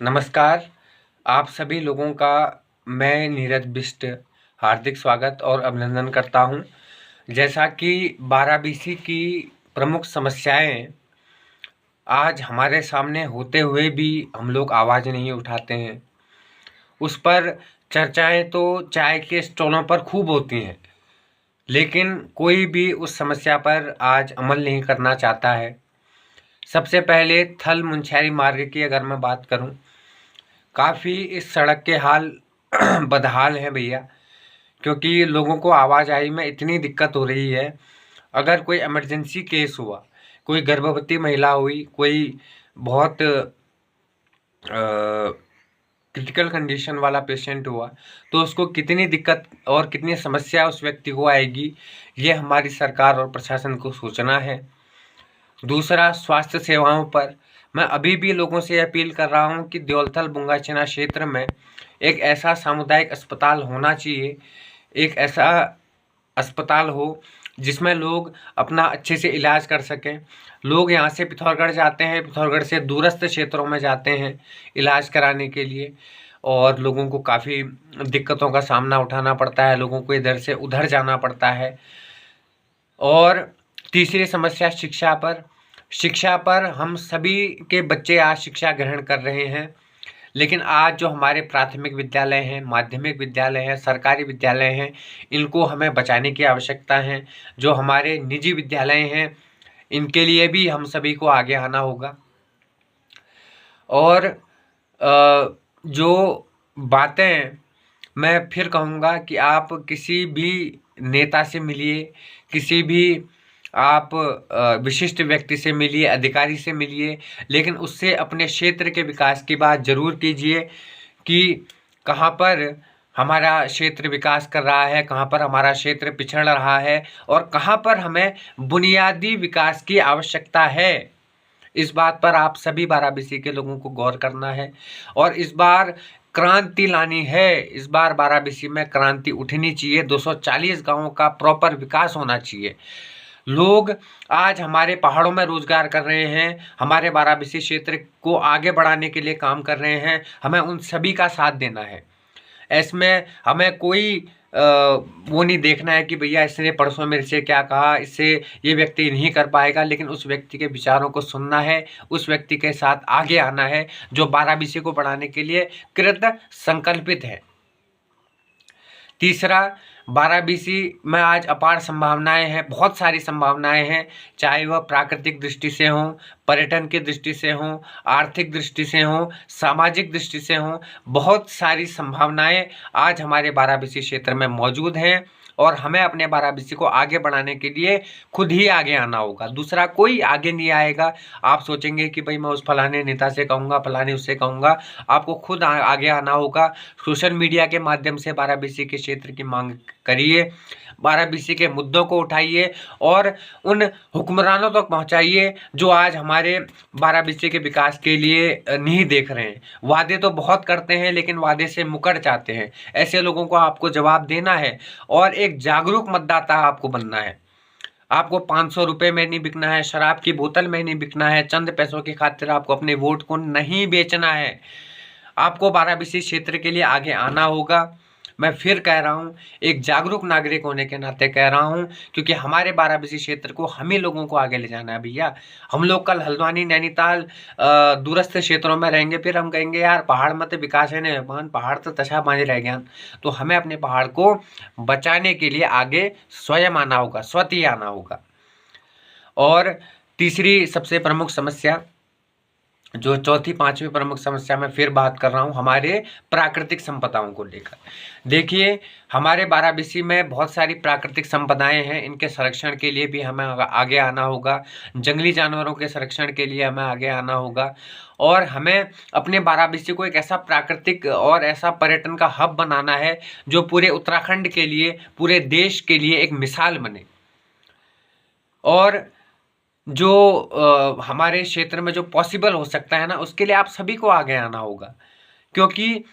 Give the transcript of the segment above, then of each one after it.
नमस्कार। आप सभी लोगों का मैं नीरज बिष्ट हार्दिक स्वागत और अभिनंदन करता हूं। जैसा कि 12BC की प्रमुख समस्याएं आज हमारे सामने होते हुए भी हम लोग आवाज़ नहीं उठाते हैं, उस पर चर्चाएं तो चाय के स्टॉलों पर खूब होती हैं, लेकिन कोई भी उस समस्या पर आज अमल नहीं करना चाहता है। सबसे पहले थल मुनस्यारी मार्ग की अगर मैं बात करूं, काफ़ी इस सड़क के हाल बदहाल हैं भैया, क्योंकि लोगों को आवाजाही में इतनी दिक्कत हो रही है। अगर कोई इमरजेंसी केस हुआ, कोई गर्भवती महिला हुई, कोई बहुत क्रिटिकल कंडीशन वाला पेशेंट हुआ, तो उसको कितनी दिक्कत और कितनी समस्या उस व्यक्ति को आएगी, ये हमारी सरकार और प्रशासन को सोचना है। दूसरा, स्वास्थ्य सेवाओं पर मैं अभी भी लोगों से अपील कर रहा हूं कि देवलथल बुंगाचना क्षेत्र में एक ऐसा सामुदायिक अस्पताल होना चाहिए, एक ऐसा अस्पताल हो जिसमें लोग अपना अच्छे से इलाज कर सकें। लोग यहाँ से पिथौरागढ़ जाते हैं, पिथौरागढ़ से दूरस्थ क्षेत्रों में जाते हैं इलाज कराने के लिए, और लोगों को काफ़ी दिक्कतों का सामना उठाना पड़ता है, लोगों को इधर से उधर जाना पड़ता है। और तीसरी समस्या शिक्षा पर हम सभी के बच्चे आज शिक्षा ग्रहण कर रहे हैं, लेकिन आज जो हमारे प्राथमिक विद्यालय हैं, माध्यमिक विद्यालय हैं, सरकारी विद्यालय हैं, इनको हमें बचाने की आवश्यकता है। जो हमारे निजी विद्यालय हैं, इनके लिए भी हम सभी को आगे आना होगा। और जो बातें मैं फिर कहूँगा कि आप किसी भी नेता से मिलिए, किसी भी आप विशिष्ट व्यक्ति से मिलिए, अधिकारी से मिलिए, लेकिन उससे अपने क्षेत्र के विकास की बात ज़रूर कीजिए कि कहाँ पर हमारा क्षेत्र विकास कर रहा है, कहाँ पर हमारा क्षेत्र पिछड़ रहा है और कहाँ पर हमें बुनियादी विकास की आवश्यकता है। इस बात पर आप सभी 12BC के लोगों को गौर करना है और इस बार क्रांति लानी है। इस बार 12BC में क्रांति उठनी चाहिए। 240 गांवों का प्रॉपर विकास होना चाहिए। लोग आज हमारे पहाड़ों में रोजगार कर रहे हैं, हमारे 12BC क्षेत्र को आगे बढ़ाने के लिए काम कर रहे हैं। हमें उन सभी का साथ देना है। इसमें हमें कोई वो नहीं देखना है कि भैया इसने परसों मेरे से क्या कहा, इससे ये व्यक्ति नहीं कर पाएगा, लेकिन उस व्यक्ति के विचारों को सुनना है, उस व्यक्ति के साथ आगे आना है जो 12BC को बढ़ाने के लिए कृत संकल्पित है। तीसरा, 12BC में आज अपार संभावनाएं हैं, बहुत सारी संभावनाएं हैं, चाहे वह प्राकृतिक दृष्टि से हों, पर्यटन की दृष्टि से हों, आर्थिक दृष्टि से हों, सामाजिक दृष्टि से हों। बहुत सारी संभावनाएं आज हमारे 12BC क्षेत्र में मौजूद हैं और हमें अपने 12BC को आगे बढ़ाने के लिए खुद ही आगे आना होगा। दूसरा कोई आगे नहीं आएगा। आप सोचेंगे कि भाई मैं उस फलाने नेता से कहूँगा, फलाने उससे कहूँगा, आपको खुद आगे आना होगा। सोशल मीडिया के माध्यम से 12BC के क्षेत्र की मांग करिए, 12BC के मुद्दों को उठाइए और उन हुक्मरानों तक पहुंचाइए जो आज हमारे 12BC के विकास के लिए नहीं देख रहे हैं। वादे तो बहुत करते हैं लेकिन वादे से मुकर जाते हैं। ऐसे लोगों को आपको जवाब देना है और एक जागरूक मतदाता आपको बनना है। आपको 500 रुपये में नहीं बिकना है, शराब की बोतल में नहीं बिकना है, चंद पैसों की खातिर आपको अपने वोट को नहीं बेचना है। आपको 12BC क्षेत्र के लिए आगे आना होगा। मैं फिर कह रहा हूँ, एक जागरूक नागरिक होने के नाते कह रहा हूँ, क्योंकि हमारे 12BC क्षेत्र को हम ही लोगों को आगे ले जाना है भैया। हम लोग कल हल्द्वानी, नैनीताल दूरस्थ क्षेत्रों में रहेंगे, फिर हम कहेंगे यार पहाड़ मत विकास है ने मान, पहाड़ तो तछा बांझ रह गया। तो हमें अपने पहाड़ को बचाने के लिए आगे स्वयं आना होगा, स्वतः आना होगा। और तीसरी सबसे प्रमुख समस्या, जो चौथी पांचवी प्रमुख समस्या में फिर बात कर रहा हूं, हमारे प्राकृतिक संपदाओं को लेकर। देखिए, हमारे 12BC में बहुत सारी प्राकृतिक संपदाएं हैं, इनके संरक्षण के लिए भी हमें आगे आना होगा। जंगली जानवरों के संरक्षण के लिए हमें आगे आना होगा और हमें अपने 12BC को एक ऐसा प्राकृतिक और ऐसा पर्यटन का हब बनाना है जो पूरे उत्तराखंड के लिए, पूरे देश के लिए एक मिसाल बने। और जो हमारे क्षेत्र में जो पॉसिबल हो सकता है ना, उसके लिए आप सभी को आगे आना होगा, क्योंकि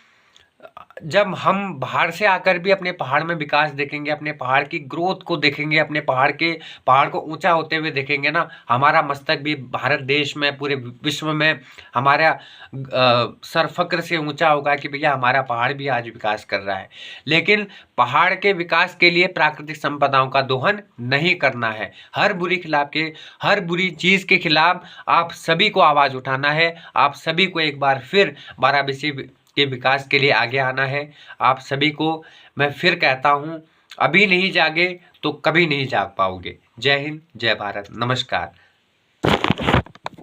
जब हम बाहर से आकर भी अपने पहाड़ में विकास देखेंगे, अपने पहाड़ की ग्रोथ को देखेंगे, अपने पहाड़ को ऊंचा होते हुए देखेंगे ना, हमारा मस्तक भी भारत देश में, पूरे विश्व में हमारा सर फक्र से ऊंचा होगा कि भैया हमारा पहाड़ भी आज विकास कर रहा है। लेकिन पहाड़ के विकास के लिए प्राकृतिक संपदाओं का दोहन नहीं करना है। हर बुरी चीज के खिलाफ आप सभी को आवाज उठाना है। आप सभी को एक बार फिर बाराबसी के विकास के लिए आगे आना है। आप सभी को मैं फिर कहता हूँ, अभी नहीं जागे तो कभी नहीं जाग पाओगे। जय हिंद, जय भारत, नमस्कार।